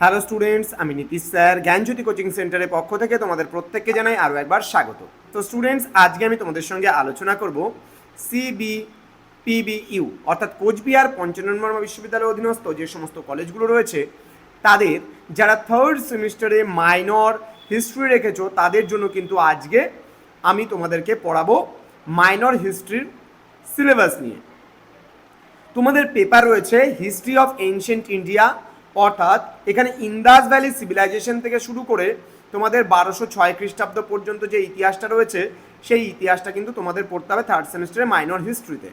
Hello students, আমি Nitish sir জ্ঞানজ্যোতি coaching সেন্টারের পক্ষ থেকে তোমাদের প্রত্যেককে জানাই আরও একবার স্বাগত। তো স্টুডেন্টস, আজকে আমি তোমাদের সঙ্গে আলোচনা করব সিবিপিবিইউ অর্থাৎ কোচবিহার পঞ্চনন্বর্মা বিশ্ববিদ্যালয়ের অধীনস্থ যে সমস্ত কলেজগুলো রয়েছে তাদের যারা থার্ড সেমিস্টারে মাইনর হিস্ট্রি রেখেছো তাদের জন্য কিন্তু আজকে আমি তোমাদেরকে পড়াবো মাইনর হিস্ট্রির সিলেবাস নিয়ে। তোমাদের পেপার রয়েছে হিস্ট্রি অফ এনশিয়েন্ট ইন্ডিয়া, অর্থাৎ এখানে ইন্দাস ভ্যালি সিভিলাইজেশন থেকে শুরু করে তোমাদের 1206 খ্রিস্টাব্দ পর্যন্ত যে ইতিহাসটা রয়েছে সেই ইতিহাসটা কিন্তু তোমাদের পড়তে হবে থার্ড সেমিস্টারে মাইনর হিস্ট্রিতে।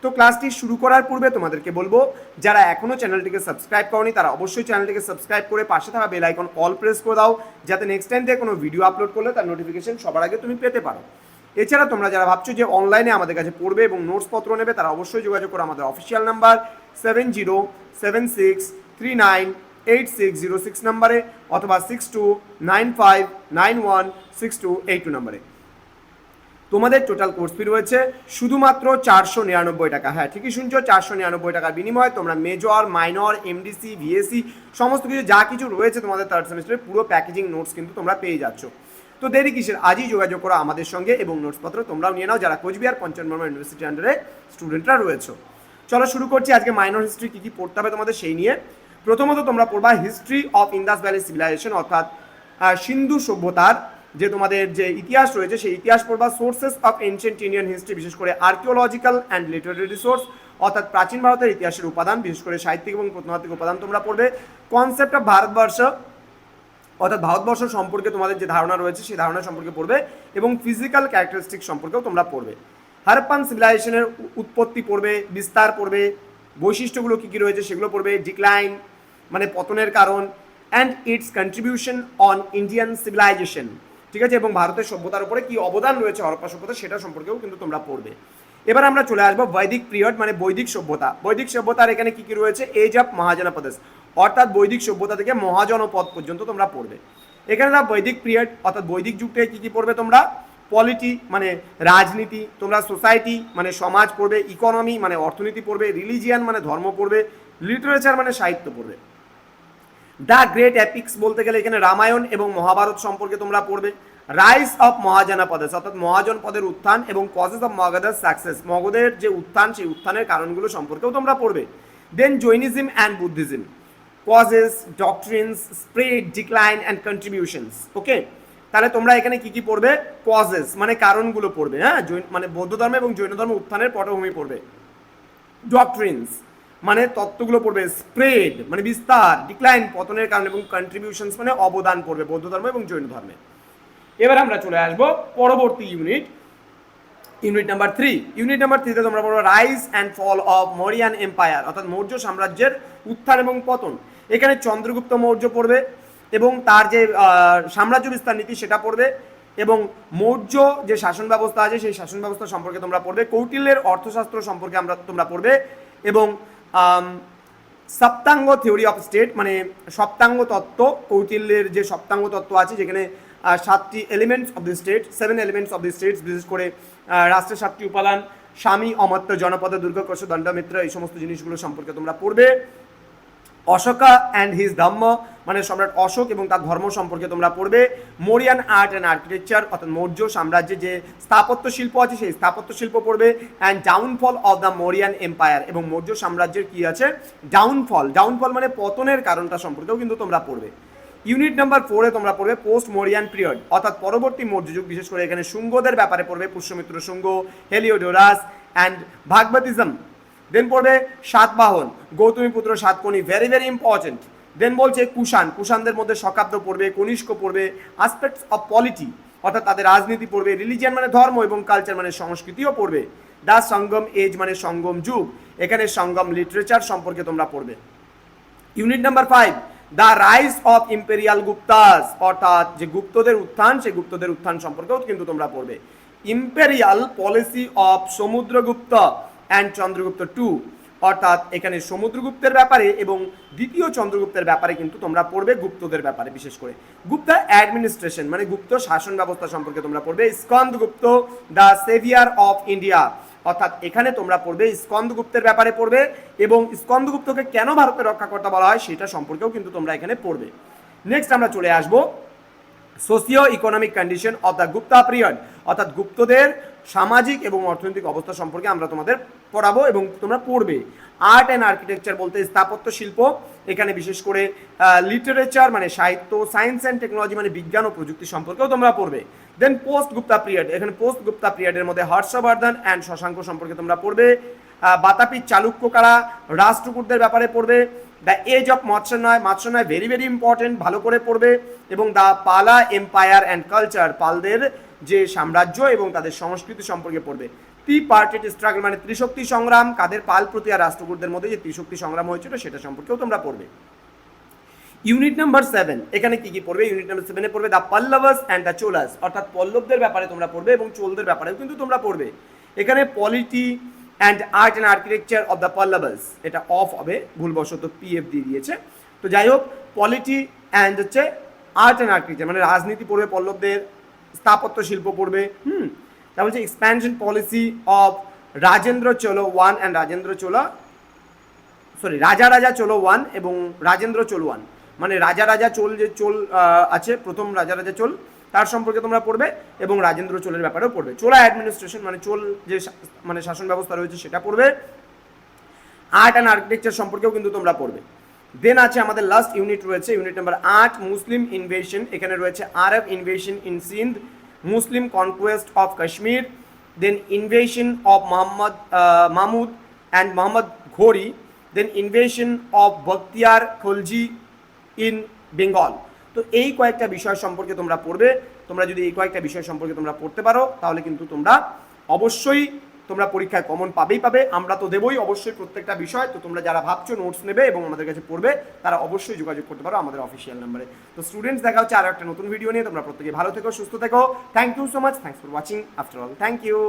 তো ক্লাসটি শুরু করার পূর্বে তোমাদেরকে বলবো, যারা এখনও চ্যানেলটিকে সাবস্ক্রাইব করনি তারা অবশ্যই চ্যানেলটিকে সাবস্ক্রাইব করে পাশে থাকা বেল আইকন অল প্রেস করে দাও, যাতে নেক্সট টাইম থেকে কোনো ভিডিও আপলোড করলে তার নোটিফিকেশন সবার আগে তুমি পেতে পারো। এছাড়া তোমরা যারা ভাবছো যে অনলাইনে আমাদের কাছে পড়বে এবং নোটসপত্র নেবে তারা অবশ্যই যোগাযোগ করো আমাদের অফিসিয়াল নাম্বার 7076398606 নাম্বারে অথবা 6295916282 নাম্বারে। তোমাদের টোটাল কোর্স ফি রয়েছে শুধুমাত্র 499 টাকা। হ্যাঁ, ঠিকই শুনছো, 499 টাকার বিনিময়ে তোমরা মেজর, মাইনর, এমডিসি, ভিএসি সমস্ত কিছু যা কিছু রয়েছে তোমাদের থার্ড সেমিস্টারে পুরো প্যাকেজিং নোটস কিন্তু তোমরা পেয়ে যাচ্ছ। তো দেরি কিসের, আজই যোগাযোগ করো আমাদের সঙ্গে এবং নোটসপত্র তোমরাও নিয়ে নাও যারা কোচবিহার পঞ্চনন্বর্মা ইউনিভার্সিটি আন্ডারে স্টুডেন্টরা রয়েছে। চলো শুরু করছি আজকে মাইনর হিস্ট্রি কী কী পড়তে হবে তোমাদের সেই নিয়ে। প্রথমত তোমরা পড়বা history of Indus valley civilization, অর্থাৎ সিন্ধু সভ্যতার যে তোমাদের যে ইতিহাস রয়েছে সেই ইতিহাস পড়বা। Sources of ancient Indian history, বিশেষ করে আর্কিওলজিক্যাল অ্যান্ড লিটারেরি রিসোর্স, অর্থাৎ প্রাচীন ভারতের ইতিহাসের উপাদান, বিশেষ করে সাহিত্যিক এবং প্রত্নতাত্ত্বিক উপাদান তোমরা পড়বে। কনসেপ্ট অফ ভারতবর্ষ, অর্থাৎ ভারতবর্ষ সম্পর্কে তোমাদের যে ধারণা রয়েছে সেই ধারণা সম্পর্কে পড়বে এবং ফিজিক্যাল ক্যারেক্টারিস্টিক সম্পর্কেও তোমরা পড়বে। হারাপ্পান সিভিলাইজেশনের উৎপত্তি পড়বে, বিস্তার পড়বে, বৈশিষ্ট্যগুলো কী কী রয়েছে সেগুলো পড়বে, ডিক্লাইন মানে পতনের কারণ, and its contribution on Indian civilization, ঠিক আছে, এবং ভারতের সভ্যতার উপরে কী অবদান রয়েছে হরপ্পা সভ্যতা সেটা সম্পর্কেও কিন্তু তোমরা পড়বে। এবার আমরা চলে আসবো বৈদিক পিরিয়ড মানে বৈদিক সভ্যতা। বৈদিক সভ্যতার এখানে কী কী রয়েছে, এজ অফ মহাজনপদেশ, অর্থাৎ বৈদিক সভ্যতা থেকে মহাজনপদ পর্যন্ত তোমরা পড়বে। এখানে না বৈদিক পিরিয়ড অর্থাৎ বৈদিক যুগ থেকে কী কী পড়বে তোমরা, পলিটি মানে রাজনীতি, তোমরা সোসাইটি মানে সমাজ পড়বে, ইকোনমি মানে অর্থনীতি পড়বে, রিলিজিয়ান মানে ধর্ম পড়বে, লিটারেচার মানে সাহিত্য পড়বে। দ্য গ্রেট এপিক্স বলতে গেলে এখানে রামায়ণ এবং মহাভারত সম্পর্কে তোমরা পড়বে। রাইস অফ মহাজনপদেশ অর্থাৎ মহাজনপদের উত্থান এবং কজেস অফ মগধের সাকসেস, মগধের যে উত্থান সেই উত্থানের কারণগুলো সম্পর্কেও তোমরা পড়বে। Then Jainism and Buddhism, causes, doctrines, spread, decline and contributions. Okay, তাহলে তোমরা এখানে কি কি পড়বে, কজেস মানে কারণগুলো পড়বে, হ্যাঁ, মানে বৌদ্ধ ধর্ম এবং জৈন ধর্ম উত্থানের পটভূমি পড়বে। ডক্ট্রিনস মানে তত্ত্বগুলো পড়বে, স্প্রেড মানে বিস্তার, ডিক্লাইন পতনের কারণ এবং কন্ট্রিবিউশনস মানে অবদান পড়বে বৌদ্ধ ধর্ম এবং জৈন ধর্মে। এবার আমরা চলে আসবো পরবর্তী ইউনিট নাম্বার 3। ইউনিট নাম্বার 3তে তোমরা পড়বে rise and fall of Mauryan empire, অর্থাৎ মৌর্য সাম্রাজ্যের উত্থান এবং পতন। এখানে চন্দ্রগুপ্ত মৌর্য পড়বে এবং তার যে সাম্রাজ্য বিস্তার নীতি সেটা পড়বে, এবং মৌর্য যে শাসন ব্যবস্থা আছে সেই শাসন ব্যবস্থা সম্পর্কে তোমরা পড়বে। কৌটিল্যের অর্থশাস্ত্র সম্পর্কে তোমরা পড়বে এবং সপ্তাঙ্গ থিওরি অফ স্টেট মানে সপ্তাঙ্গ তত্ত্ব, কৌটিল্যের যে সপ্তাঙ্গ তত্ত্ব আছে যেখানে 7টি elements of the state, 7 elements of the states, বিশেষ করে রাষ্ট্রের 7টি উপাদান, স্বামী, অমর্ত্য, জনপদ, দুর্গকর্ষ, দণ্ডমিত্র, এই সমস্ত জিনিসগুলো সম্পর্কে তোমরা পড়বে। অশোকা অ্যান্ড হিজ ধর্ম মানে সম্রাট অশোক এবং তার ধর্ম সম্পর্কে তোমরা পড়বে। মৌরিয়ান আর্ট অ্যান্ড আর্কিটেকচার অর্থাৎ মৌর্য সাম্রাজ্যে যে স্থাপত্য শিল্প আছে সেই স্থাপত্য শিল্প পড়বে। And downfall of the Mauryan empire, এবং মৌর্য সাম্রাজ্যের কি আছে, ডাউনফল মানে পতনের কারণটা সম্পর্কেও কিন্তু তোমরা পড়বে। ইউনিট নাম্বার 4-এ তোমরা পড়বে পোস্ট মৌরিয়ান পিরিয়ড অর্থাৎ পরবর্তী মৌর্য যুগ, বিশেষ করে এখানে শুঙ্গদের ব্যাপারে পড়বে, Pushyamitra Shunga, Heliodorus and Bhagavatism. Then পড়বে Satavahana, Gautamiputra Satakarni, very very important. Then বলছে কুষাণদের মধ্যে শকাব্দ পড়বে, কনিষ্ক পড়বে, আসপেক্টস অফ পলিটি অর্থাৎ তাদের রাজনীতি পড়বে, রিলিজিয়ান মানে ধর্ম এবং কালচার মানে সংস্কৃতিও পড়বে। দ্য সঙ্গম এজ মানে সঙ্গম যুগ, এখানে সঙ্গম লিটারেচার সম্পর্কে তোমরা পড়বে। Unit number 5 the rise of imperial Guptas, অর্থাৎ যে গুপ্তদের উত্থান সেই গুপ্তদের উত্থান সম্পর্কেও কিন্তু তোমরা পড়বে। Imperial policy of Samudragupta and Chandragupta 2, অর্থাৎ এখানে সমুদ্রগুপ্তের ব্যাপারে এবং দ্বিতীয় চন্দ্রগুপ্তের ব্যাপারে কিন্তু তোমরা পড়বে, গুপ্তদের ব্যাপারে বিশেষ করে। গুপ্ত অ্যাডমিনিস্ট্রেশন মানে গুপ্ত শাসন ব্যবস্থা সম্পর্কে তোমরা পড়বে। Skandagupta the severe of India, অর্থাৎ এখানে তোমরা পড়বে স্কন্দগুপ্তের ব্যাপারে পড়বে এবং স্কন্দগুপ্তকে কেন ভারতের রক্ষাকর্তা বলা হয় সেটা সম্পর্কেও কিন্তু তোমরা এখানে পড়বে। নেক্সট আমরা চলে আসবো socio economic condition of the Gupta period, অর্থাৎ গুপ্তদের সামাজিক এবং অর্থনৈতিক অবস্থা সম্পর্কে আমরা তোমাদের পড়াবো এবং তোমরা পড়বে। আর্ট অ্যান্ড আর্কিটেকচার বলতে স্থাপত্য শিল্প, এখানে বিশেষ করে লিটারেচার মানে সাহিত্য, সায়েন্স অ্যান্ড টেকনোলজি মানে বিজ্ঞান ও প্রযুক্তি সম্পর্কেও তোমরা পড়বে। দেন পোস্ট গুপ্তা পিরিয়ড, এখানে পোস্ট গুপ্তা পিরিয়ডের মধ্যে হর্ষবর্ধন অ্যান্ড শশাঙ্ক সম্পর্কে তোমরা পড়বে। বাতাপি চালুক্য কারা, রাষ্ট্রকূটদের ব্যাপারে পড়বে। The age of Matsyanyaya very very important, ভালো করে পড়বে। এবং দ্য পালা এম্পায়ার অ্যান্ড কালচার, পালদের যে সাম্রাজ্য এবং তাদের সংস্কৃতি সম্পর্কে পড়বে। পার্টিড স্ট্রাগল মানে ত্রিশক্তি সংগ্রাম, কাদের পাল প্রতি আর রাষ্ট্রকূটদের মধ্যে যে ত্রিশক্তি সংগ্রাম হয়েছিল সেটা সম্পর্কেও তোমরা পড়বে। ইউনিট নাম্বার 7 এখানে কি কি পড়বে? ইউনিট নাম্বার 7 এ পড়বে the Pallavas and the Cholas, অর্থাৎ পল্লবদের ব্যাপারে তোমরা পড়বে এবং চোলদের ব্যাপারেও কিন্তু তোমরা পড়বে। এখানে polity and art and architecture of the Pallavas, এটা অফ হবে, ভুলবশত পিএফ দিয়ে দিয়েছে। তো যাই হোক, পলিটি অ্যান্ড হচ্ছে আর্ট অ্যান্ড আর্কিটেকচার মানে রাজনীতি পড়বে পল্লবদের, স্থাপত্য শিল্প পড়বে। তা বলছে expansion policy of Rajendra Chola 1 and Rajendra Chola Raja Chola 1 এবং রাজেন্দ্র চোল 1 মানে রাজা চোল যে চোল আছে, প্রথম রাজা চোল তার সম্পর্কে তোমরা পড়বে এবং রাজেন্দ্র চোলের ব্যাপারেও পড়বে। চোলা অ্যাডমিনিস্ট্রেশন মানে চোল যে মানে শাসন ব্যবস্থা রয়েছে সেটা পড়বে। আর্ট অ্যান্ড আর্কিটেকচার সম্পর্কেও কিন্তু তোমরা পড়বে। দেন আছে আমাদের লাস্ট ইউনিট রয়েছে, ইউনিট নাম্বার 8 মুসলিম ইনভেশন, এখানে রয়েছে Arab invasion in Sindh, Muslim conquest of Kashmir, then invasion of Mahmud and Mohammad Ghori, then invasion of Bakhtiyar Khalji in Bengal. তো এই কয়েকটা বিষয় সম্পর্কে তোমরা পড়বে। তোমরা যদি এই কয়েকটা বিষয় সম্পর্কে তোমরা পড়তে পারো তাহলে কিন্তু তোমরা অবশ্যই তোমরা পরীক্ষায় কমন পাবে। আমরা তো দেবই অবশ্যই প্রত্যেকটা বিষয়। তো তোমরা যারা ভাবছো নোটস নেবে এবং আমাদের কাছে পড়বে তারা অবশ্যই যোগাযোগ করতে পারো আমাদের অফিসিয়াল নাম্বারে। তো স্টুডেন্টস, দেখা হচ্ছে আরো একটা নতুন ভিডিও নিয়ে। তোমরা প্রত্যেকে ভালো থেকো, সুস্থ থেকো। Thank you so much, thanks for watching after all, thank you.